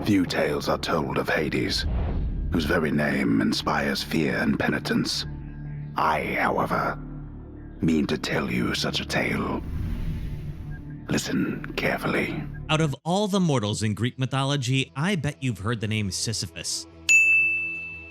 Few tales are told of Hades, whose very name inspires fear and penitence. I, however, mean to tell you such a tale. Listen carefully. Out of all the mortals in Greek mythology, I bet you've heard the name Sisyphus.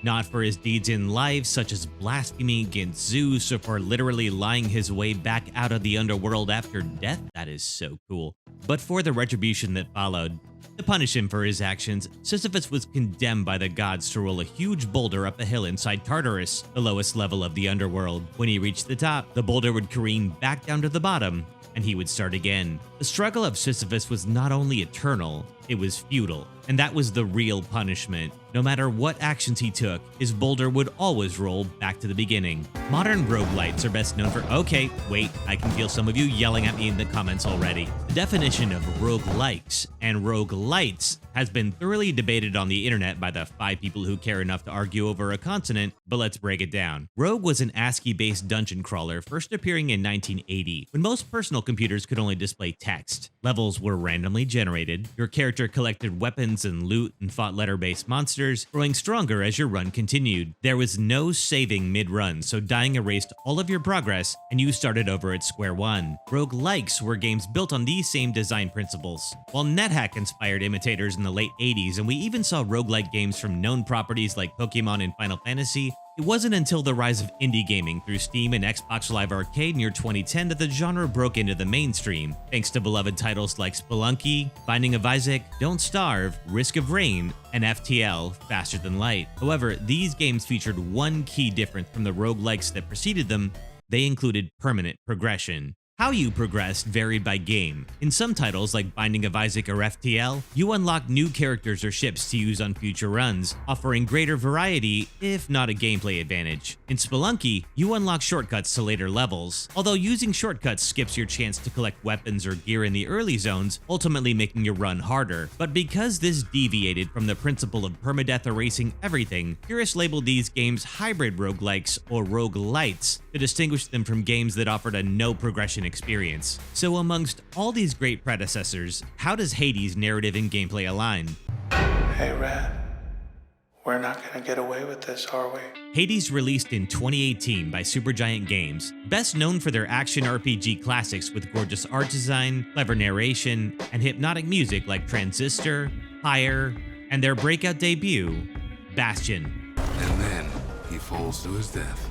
Not for his deeds in life, such as blaspheming against Zeus, or for literally lying his way back out of the underworld after death. That is so cool. But for the retribution that followed. To punish him for his actions, Sisyphus was condemned by the gods to roll a huge boulder up a hill inside Tartarus, the lowest level of the underworld. When he reached the top, the boulder would careen back down to the bottom, and he would start again. The struggle of Sisyphus was not only eternal, it was futile, and that was the real punishment. No matter what actions he took, his boulder would always roll back to the beginning. Modern roguelites are best known for— okay, wait, I can feel some of you yelling at me in the comments already. The definition of roguelikes and roguelites has been thoroughly debated on the internet by the 5 people who care enough to argue over a consonant, but let's break it down. Rogue was an ASCII-based dungeon crawler, first appearing in 1980, when most personal computers could only display text. Levels were randomly generated, your character collected weapons and loot and fought letter-based monsters, growing stronger as your run continued. There was no saving mid-run, so dying erased all of your progress, and you started over at square one. Roguelikes were games built on these same design principles. While NetHack inspired imitators in the late 80s, and we even saw roguelike games from known properties like Pokemon and Final Fantasy, it wasn't until the rise of indie gaming through Steam and Xbox Live Arcade near 2010 that the genre broke into the mainstream, thanks to beloved titles like Spelunky, Binding of Isaac, Don't Starve, Risk of Rain, and FTL, Faster Than Light. However, these games featured one key difference from the roguelikes that preceded them: they included permanent progression. How you progressed varied by game. In some titles like Binding of Isaac or FTL, you unlock new characters or ships to use on future runs, offering greater variety, if not a gameplay advantage. In Spelunky, you unlock shortcuts to later levels, although using shortcuts skips your chance to collect weapons or gear in the early zones, ultimately making your run harder. But because this deviated from the principle of permadeath erasing everything, purists labeled these games hybrid roguelikes or roguelites to distinguish them from games that offered a no progression experience. So amongst all these great predecessors, how does Hades' narrative and gameplay align? Hey Red, we're not gonna get away with this, are we? Hades released in 2018 by Supergiant Games, best known for their action RPG classics with gorgeous art design, clever narration, and hypnotic music like Transistor, Pyre, and their breakout debut, Bastion. And then he falls to his death.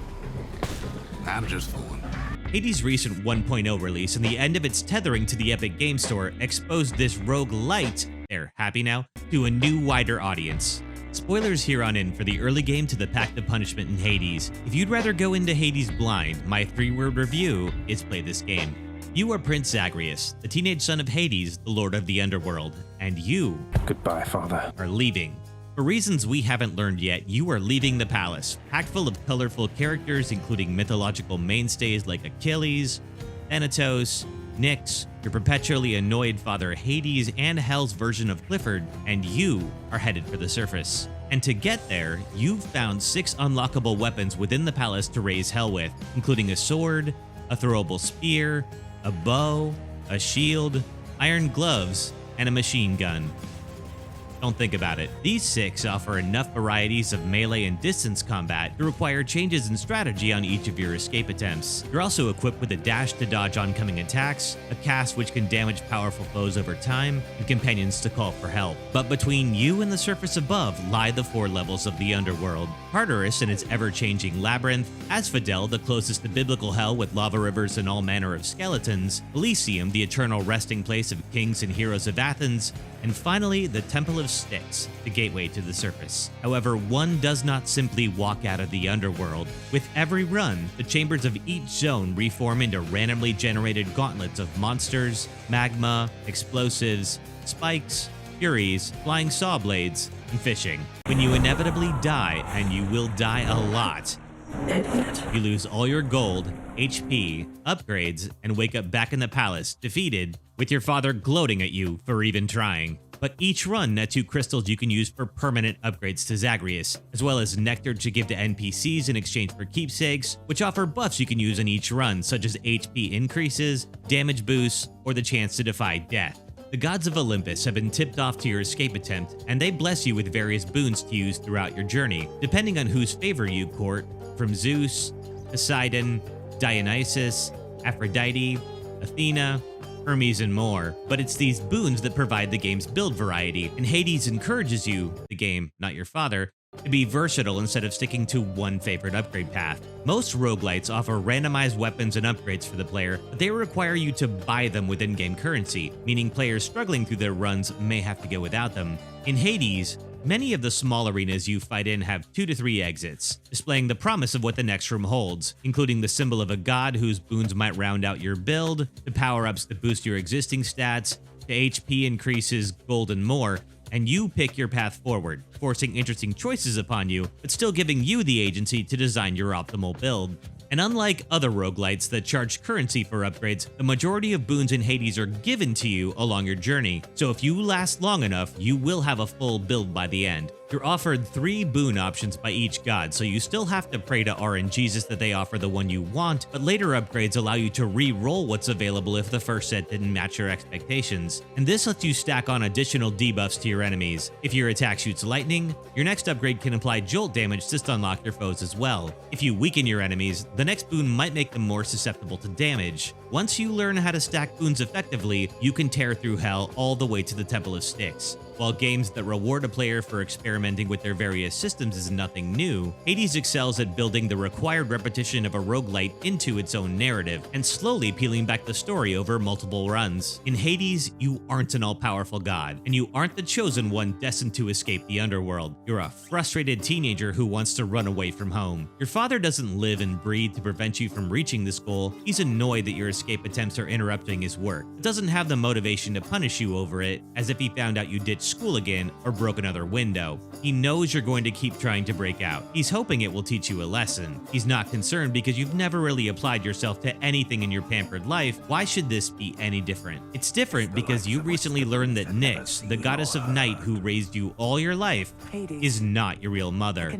I'm just fooling. Hades' recent 1.0 release and the end of its tethering to the Epic Games Store exposed this roguelite, there, happy now, to a new wider audience. Spoilers here on in for the early game to the Pact of Punishment in Hades. If you'd rather go into Hades blind, my 3-word review is play this game. You are Prince Zagreus, the teenage son of Hades, the lord of the underworld, and you— goodbye, father— are leaving. For reasons we haven't learned yet, you are leaving the palace, packed full of colorful characters including mythological mainstays like Achilles, Thanatos, Nyx, your perpetually annoyed father Hades, and Hell's version of Clifford, and you are headed for the surface. And to get there, you've found 6 unlockable weapons within the palace to raise hell with, including a sword, a throwable spear, a bow, a shield, iron gloves, and a machine gun. Don't think about it. These 6 offer enough varieties of melee and distance combat to require changes in strategy on each of your escape attempts. You're also equipped with a dash to dodge oncoming attacks, a cast which can damage powerful foes over time, and companions to call for help. But between you and the surface above lie the 4 levels of the underworld: Tartarus and its ever-changing labyrinth, Asphodel, the closest to biblical hell with lava rivers and all manner of skeletons, Elysium, the eternal resting place of kings and heroes of Athens, and finally, the Temple of Styx, the gateway to the surface. However, one does not simply walk out of the underworld. With every run, the chambers of each zone reform into randomly generated gauntlets of monsters, magma, explosives, spikes, furies, flying saw blades, and fishing. When you inevitably die, and you will die a lot, you lose all your gold, HP, upgrades, and wake up back in the palace, defeated, with your father gloating at you for even trying. But each run nets you crystals you can use for permanent upgrades to Zagreus, as well as nectar to give to NPCs in exchange for keepsakes, which offer buffs you can use in each run, such as HP increases, damage boosts, or the chance to defy death. The gods of Olympus have been tipped off to your escape attempt, and they bless you with various boons to use throughout your journey, depending on whose favor you court, from Zeus, Poseidon, Dionysus, Aphrodite, Athena, Hermes, and more. But it's these boons that provide the game's build variety, and Hades encourages you, the game, not your father, to be versatile instead of sticking to one favorite upgrade path. Most roguelites offer randomized weapons and upgrades for the player, but they require you to buy them with in-game currency, meaning players struggling through their runs may have to go without them. In Hades, many of the small arenas you fight in have 2 to 3 exits, displaying the promise of what the next room holds, including the symbol of a god whose boons might round out your build, the power-ups that boost your existing stats, the HP increases, gold, and more, and you pick your path forward, forcing interesting choices upon you, but still giving you the agency to design your optimal build. And unlike other roguelites that charge currency for upgrades, the majority of boons in Hades are given to you along your journey, so if you last long enough, you will have a full build by the end. You're offered 3 boon options by each god, so you still have to pray to RNGesus that they offer the one you want, but later upgrades allow you to re-roll what's available if the first set didn't match your expectations. And this lets you stack on additional debuffs to your enemies. If your attack shoots lightning, your next upgrade can apply jolt damage to stunlock your foes as well. If you weaken your enemies, the next boon might make them more susceptible to damage. Once you learn how to stack boons effectively, you can tear through hell all the way to the Temple of Styx. While games that reward a player for experimenting with their various systems is nothing new, Hades excels at building the required repetition of a roguelite into its own narrative, and slowly peeling back the story over multiple runs. In Hades, you aren't an all-powerful god, and you aren't the chosen one destined to escape the underworld. You're a frustrated teenager who wants to run away from home. Your father doesn't live and breathe to prevent you from reaching this goal. He's annoyed that your escape attempts are interrupting his work, but doesn't have the motivation to punish you over it, as if he found out you ditched school again or broke another window. He knows you're going to keep trying to break out. He's hoping it will teach you a lesson. He's not concerned because you've never really applied yourself to anything in your pampered life. Why should this be any different? It's different because you recently learned that Nyx, the goddess of night who raised you all your life, is not your real mother.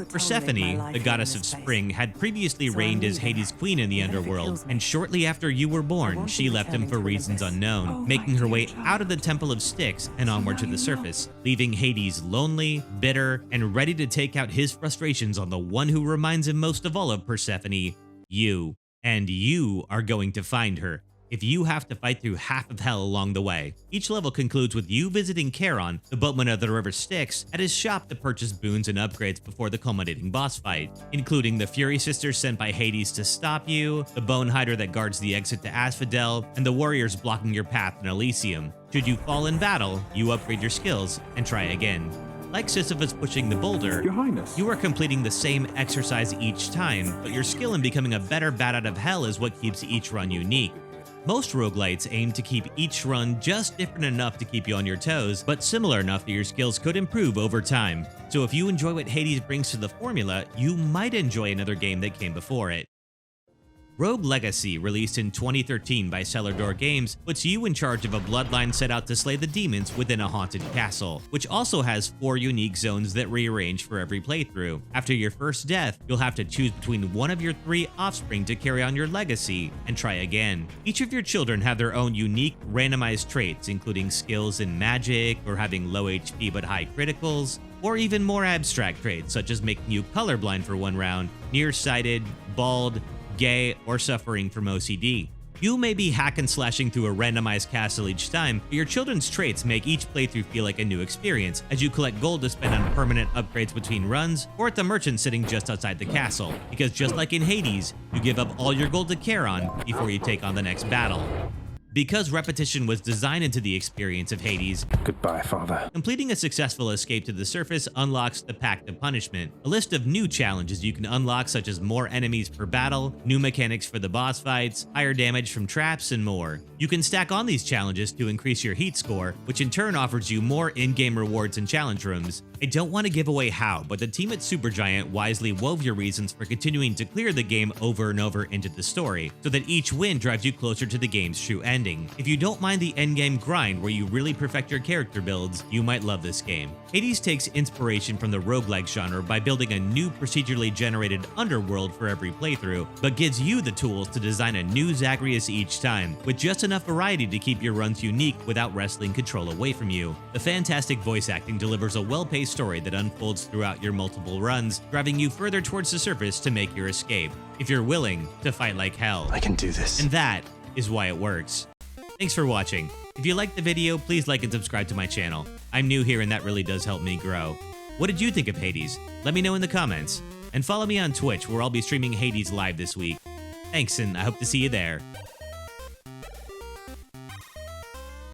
Persephone, the goddess of spring, had previously reigned as Hades' queen in the underworld, and shortly after you were born, she left him for reasons unknown, making her way out of the Temple of Styx and onward to the surface, leaving Hades lonely, bitter, and ready to take out his frustrations on the one who reminds him most of all of Persephone, you. And you are going to find her, if you have to fight through half of hell along the way. Each level concludes with you visiting Charon, the boatman of the river Styx, at his shop to purchase boons and upgrades before the culminating boss fight, including the Fury Sisters sent by Hades to stop you, the Bone Hider that guards the exit to Asphodel, and the warriors blocking your path in Elysium. Should you fall in battle, you upgrade your skills and try again. Like Sisyphus pushing the boulder, Your Highness. you are completing the same exercise each time, but your skill in becoming a better bat out of hell is what keeps each run unique. Most roguelites aim to keep each run just different enough to keep you on your toes, but similar enough that your skills could improve over time. So if you enjoy what Hades brings to the formula, you might enjoy another game that came before it. Rogue Legacy, released in 2013 by Cellar Door Games, puts you in charge of a bloodline set out to slay the demons within a haunted castle, which also has 4 unique zones that rearrange for every playthrough. After your first death, you'll have to choose between one of your 3 offspring to carry on your legacy and try again. Each of your children have their own unique randomized traits, including skills in magic or having low HP but high criticals, or even more abstract traits such as making you colorblind for 1 round, nearsighted, bald, gay, or suffering from OCD. You may be hack and slashing through a randomized castle each time, but your children's traits make each playthrough feel like a new experience, as you collect gold to spend on permanent upgrades between runs, or at the merchant sitting just outside the castle, because just like in Hades, you give up all your gold to Charon before you take on the next battle. Because repetition was designed into the experience of Hades, Goodbye, Father. completing a successful escape to the surface unlocks the Pact of Punishment, a list of new challenges you can unlock such as more enemies per battle, new mechanics for the boss fights, higher damage from traps, and more. You can stack on these challenges to increase your heat score, which in turn offers you more in-game rewards and challenge rooms. I don't want to give away how, but the team at Supergiant wisely wove your reasons for continuing to clear the game over and over into the story, so that each win drives you closer to the game's true ending. ending. If you don't mind the endgame grind where you really perfect your character builds, you might love this game. Hades takes inspiration from the roguelike genre by building a new procedurally generated underworld for every playthrough, but gives you the tools to design a new Zagreus each time, with just enough variety to keep your runs unique without wresting control away from you. The fantastic voice acting delivers a well-paced story that unfolds throughout your multiple runs, driving you further towards the surface to make your escape, if you're willing to fight like hell. I can do this. And that is why it works. Thanks for watching. If you liked the video, please like and subscribe to my channel. I'm new here and that really does help me grow. What did you think of Hades? Let me know in the comments. And follow me on Twitch where I'll be streaming Hades live this week. Thanks, and I hope to see you there.